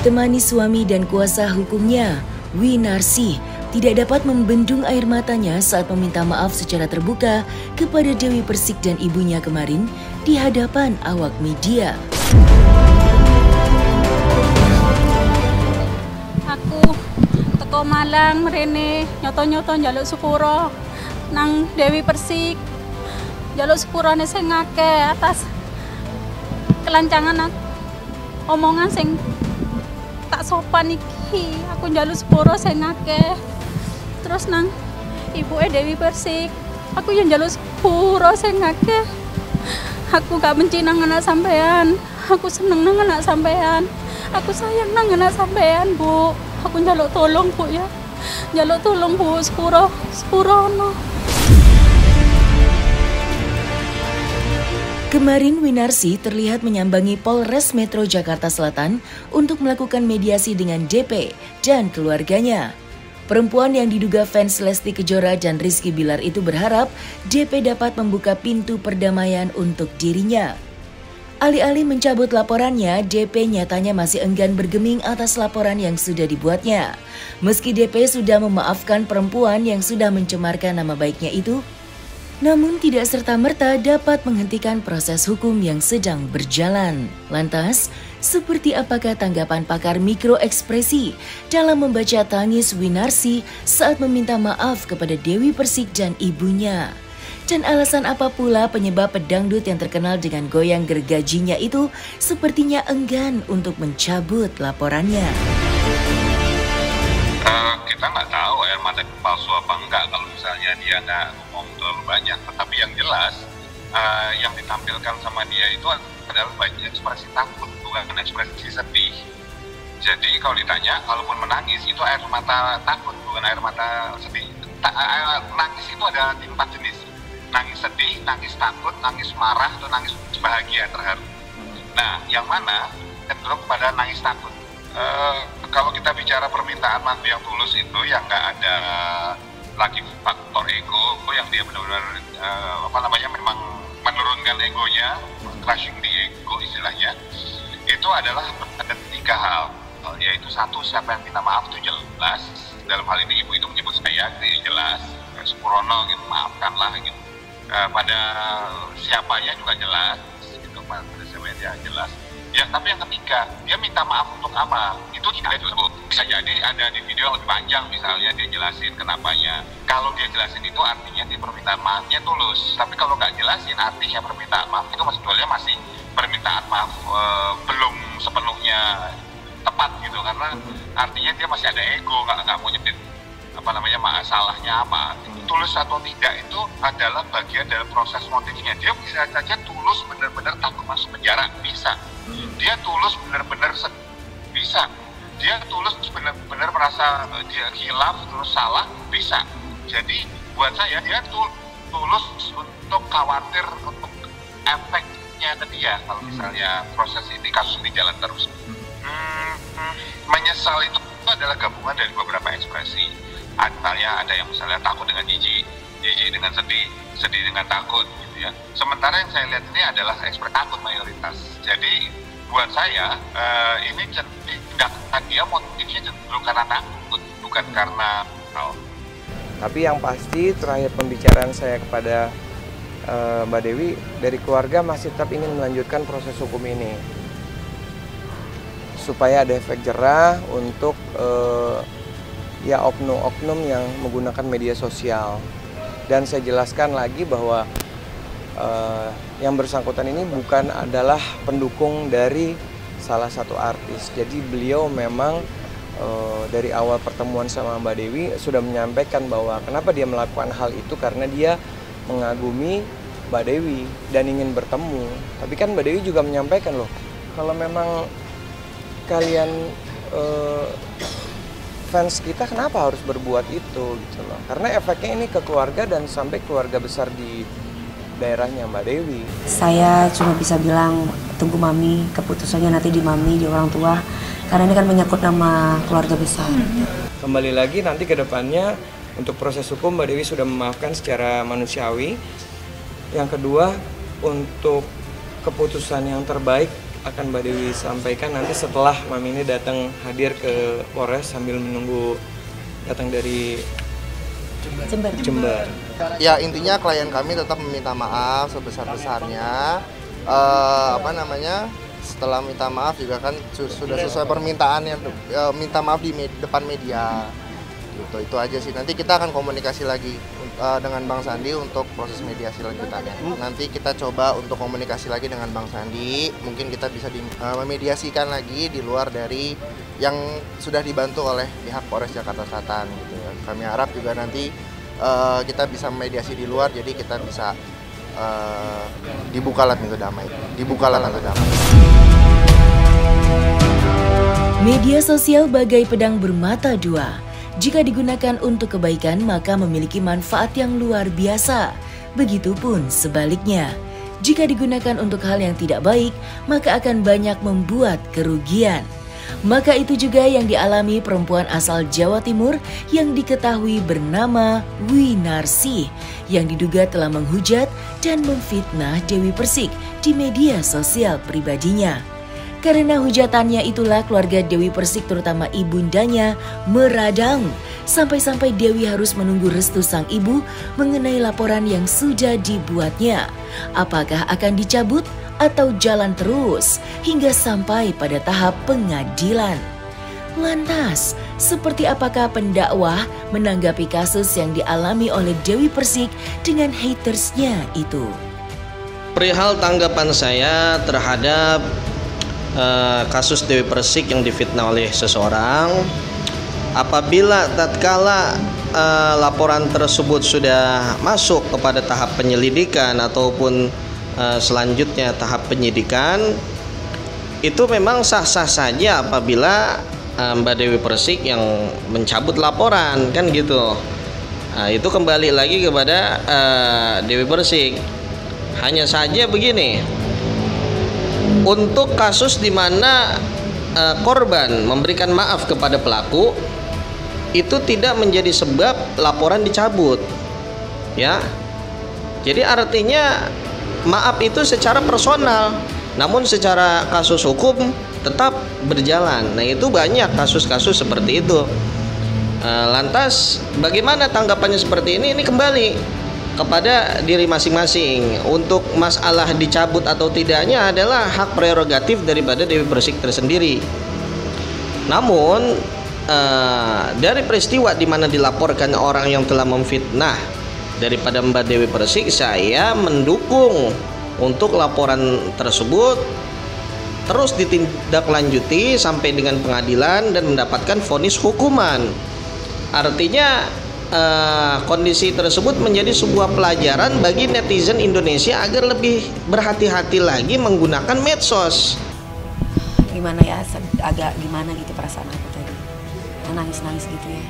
Ditemani suami dan kuasa hukumnya, Winarsih tidak dapat membendung air matanya saat meminta maaf secara terbuka kepada Dewi Persik dan ibunya kemarin di hadapan awak media. Aku teko Malang mrene nyoto-nyoto njaluk sepuro nang Dewi Persik. Njaluk sepurane sing akeh atas kelancangan omongan sing tak sopan iki. Aku njaluk sepuro sing akeh. Terus nang ibuke Dewi Persik, aku yang njaluk sepuro sing akeh. Aku gak benci nang anak sampean. Aku seneng nang anak sampean. Aku sayang nang anak sampean, Bu. Aku njaluk tolong, Bu ya. Njaluk tolong, Bu, sepuro no. Kemarin Winarsih terlihat menyambangi Polres Metro Jakarta Selatan untuk melakukan mediasi dengan DP dan keluarganya. Perempuan yang diduga fans Lesti Kejora dan Rizky Bilar itu berharap DP dapat membuka pintu perdamaian untuk dirinya. Alih-alih mencabut laporannya, DP nyatanya masih enggan bergeming atas laporan yang sudah dibuatnya. Meski DP sudah memaafkan perempuan yang sudah mencemarkan nama baiknya itu, namun tidak serta-merta dapat menghentikan proses hukum yang sedang berjalan. Lantas, seperti apakah tanggapan pakar mikroekspresi dalam membaca tangis Winarsih saat meminta maaf kepada Dewi Persik dan ibunya? Dan alasan apa pula penyebab pedangdut yang terkenal dengan goyang gergajinya itu sepertinya enggan untuk mencabut laporannya? Kita nggak tahu air mata itu palsu apa enggak kalau misalnya dia nggak ngomong terlalu banyak. Tetapi yang jelas yang ditampilkan sama dia itu adalah banyak ekspresi takut, bukan ekspresi sedih. Jadi kalau ditanya, kalaupun menangis itu air mata takut, bukan air mata sedih. Nangis itu ada 4 jenis. Nangis sedih, nangis takut, nangis marah, atau nangis bahagia terharu. Nah, yang mana cenderung pada nangis takut. Kalau kita bicara permintaan maaf yang tulus itu yang nggak ada lagi faktor ego, yang dia benar-benar memang menurunkan egonya, crushing di ego istilahnya, itu adalah ada 3 hal, yaitu 1, siapa yang minta maaf itu jelas, dalam hal ini ibu itu menyebut saya, jadi jelas, Suprono gitu, maafkanlah gitu, pada siapanya juga jelas, gitu, pada siapanya jelas. Ya, tapi yang ketiga, dia minta maaf untuk apa? Itu tidak itu, Bu. Bisa jadi ada di video yang lebih panjang, misalnya dia jelasin kenapanya. Kalau dia jelasin itu artinya di permintaan maafnya tulus. Tapi kalau nggak jelasin, artinya permintaan maaf itu sebetulnya masih permintaan maaf belum sepenuhnya tepat gitu. Karena artinya dia masih ada ego, nggak mau nyebut masalahnya apa. Tulus atau tidak itu adalah bagian dari proses motifnya. Dia bisa saja tulus benar-benar takut masuk penjara, bisa. Dia tulus benar-benar bisa. Dia tulus benar-benar merasa dia khilaf terus salah, bisa. Jadi buat saya dia tulus untuk khawatir untuk efeknya ke dia kalau misalnya proses ini, kasus ini jalan terus. Menyesal itu adalah gabungan dari beberapa ekspresi. Ada yang misalnya takut dengan jijik dengan sedih dengan takut gitu ya. Sementara yang saya lihat ini adalah ekspresi takut mayoritas. Jadi buat saya ini tindakan dia motifnya cenderung karena takut, bukan karena Tapi yang pasti terakhir pembicaraan saya kepada Mbak Dewi, dari keluarga masih tetap ingin melanjutkan proses hukum ini supaya ada efek jerah untuk ya oknum-oknum yang menggunakan media sosial. Dan saya jelaskan lagi bahwa yang bersangkutan ini bukan adalah pendukung dari salah satu artis. Jadi beliau memang dari awal pertemuan sama Mbak Dewi sudah menyampaikan bahwa kenapa dia melakukan hal itu karena dia mengagumi Mbak Dewi dan ingin bertemu. Tapi kan Mbak Dewi juga menyampaikan loh, kalau memang kalian fans kita kenapa harus berbuat itu gitu loh. Karena efeknya ini ke keluarga dan sampai keluarga besar di daerahnya Mbak Dewi. Saya cuma bisa bilang tunggu Mami, keputusannya nanti di Mami, di orang tua. Karena ini kan menyangkut nama keluarga besar. Kembali lagi nanti ke depannya untuk proses hukum Mbak Dewi sudah memaafkan secara manusiawi. Yang kedua, untuk keputusan yang terbaik akan Mbak Dewi sampaikan nanti setelah Mami ini datang hadir ke Polres sambil menunggu datang dari Jember. Ya, intinya klien kami tetap meminta maaf sebesar-besarnya. Setelah minta maaf juga kan sudah sesuai permintaannya, minta maaf di depan media. Gitu, itu aja sih. Nanti kita akan komunikasi lagi dengan Bang Sandi untuk proses mediasi lanjutannya. Nanti kita coba untuk komunikasi lagi dengan Bang Sandi. Mungkin kita bisa memediasikan lagi di luar dari yang sudah dibantu oleh pihak Polres Jakarta Selatan. Gitu ya. Kami harap juga nanti kita bisa mediasi di luar, jadi kita bisa dibukalah pintu damai. Media sosial bagai pedang bermata dua. Jika digunakan untuk kebaikan, maka memiliki manfaat yang luar biasa. Begitupun sebaliknya. Jika digunakan untuk hal yang tidak baik, maka akan banyak membuat kerugian. Maka itu juga yang dialami perempuan asal Jawa Timur yang diketahui bernama Winarsih, yang diduga telah menghujat dan memfitnah Dewi Persik di media sosial pribadinya. Karena hujatannya itulah keluarga Dewi Persik terutama ibundanya meradang. Sampai-sampai Dewi harus menunggu restu sang ibu mengenai laporan yang sudah dibuatnya. Apakah akan dicabut atau jalan terus hingga sampai pada tahap pengadilan? Lantas, seperti apakah pendakwah menanggapi kasus yang dialami oleh Dewi Persik dengan hatersnya itu? Perihal tanggapan saya terhadap kasus Dewi Persik yang difitnah oleh seseorang, apabila tatkala laporan tersebut sudah masuk kepada tahap penyelidikan ataupun selanjutnya tahap penyidikan, itu memang sah-sah saja apabila Mbak Dewi Persik yang mencabut laporan, kan gitu. Itu kembali lagi kepada Dewi Persik. Hanya saja begini, untuk kasus di mana korban memberikan maaf kepada pelaku, itu tidak menjadi sebab laporan dicabut, ya. Jadi artinya maaf itu secara personal, namun secara kasus hukum tetap berjalan. Nah, itu banyak kasus-kasus seperti itu. Lantas bagaimana tanggapannya seperti ini? Ini kembali kepada diri masing-masing. Untuk masalah dicabut atau tidaknya adalah hak prerogatif daripada Dewi Persik tersendiri. Namun dari peristiwa di mana dilaporkan orang yang telah memfitnah daripada Mbak Dewi Persik, saya mendukung untuk laporan tersebut terus ditindaklanjuti sampai dengan pengadilan dan mendapatkan vonis hukuman. Artinya kondisi tersebut menjadi sebuah pelajaran bagi netizen Indonesia agar lebih berhati-hati lagi menggunakan medsos. Gimana ya, agak gimana gitu perasaan aku tadi, nangis-nangis gitu ya.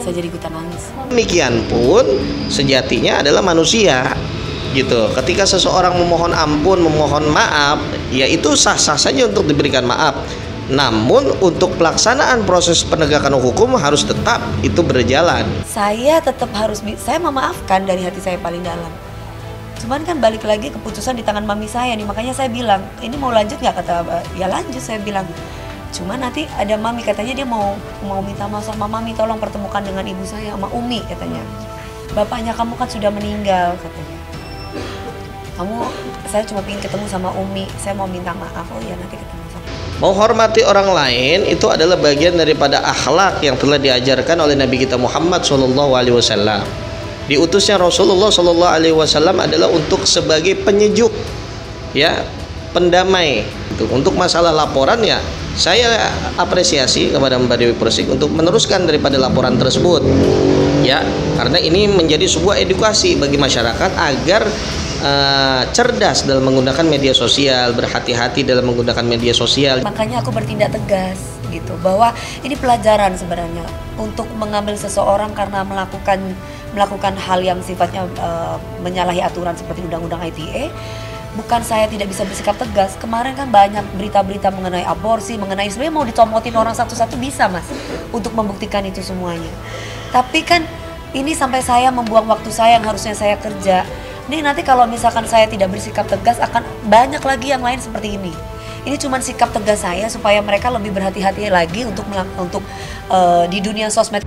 Saya jadi ikutan nangis. Demikian pun sejatinya adalah manusia gitu. Ketika seseorang memohon ampun, memohon maaf, ya itu sah-sah saja untuk diberikan maaf. Namun untuk pelaksanaan proses penegakan hukum harus tetap itu berjalan. Saya tetap harus, saya memaafkan dari hati saya paling dalam. Cuman kan balik lagi keputusan di tangan mami saya nih, makanya saya bilang, ini mau lanjut nggak? Kata, ya lanjut, saya bilang. Cuman nanti ada mami, katanya dia mau minta maaf sama mami, tolong pertemukan dengan ibu saya sama Umi, katanya. Bapaknya kamu kan sudah meninggal, katanya. Saya cuma ingin ketemu sama Umi, saya mau minta maaf. Oh ya, nanti ketemu sama. Menghormati orang lain itu adalah bagian daripada akhlak yang telah diajarkan oleh Nabi kita Muhammad SAW. Diutusnya Rasulullah SAW adalah untuk sebagai penyejuk, ya, pendamai. Untuk masalah laporan, ya, saya apresiasi kepada Mbak Dewi Persik untuk meneruskan daripada laporan tersebut, ya, karena ini menjadi sebuah edukasi bagi masyarakat agar cerdas dalam menggunakan media sosial, berhati-hati dalam menggunakan media sosial. Makanya aku bertindak tegas gitu, bahwa ini pelajaran sebenarnya untuk mengambil seseorang karena melakukan hal yang sifatnya menyalahi aturan seperti undang-undang ITE. Bukan saya tidak bisa bersikap tegas. Kemarin kan banyak berita-berita mengenai aborsi, mengenai sebenarnya mau dicomotin orang satu-satu bisa, Mas, untuk membuktikan itu semuanya. Tapi kan ini sampai saya membuang waktu saya yang harusnya saya kerja. Nih nanti kalau misalkan saya tidak bersikap tegas, akan banyak lagi yang lain seperti ini. Ini cuma sikap tegas saya supaya mereka lebih berhati-hati lagi untuk di dunia sosmed.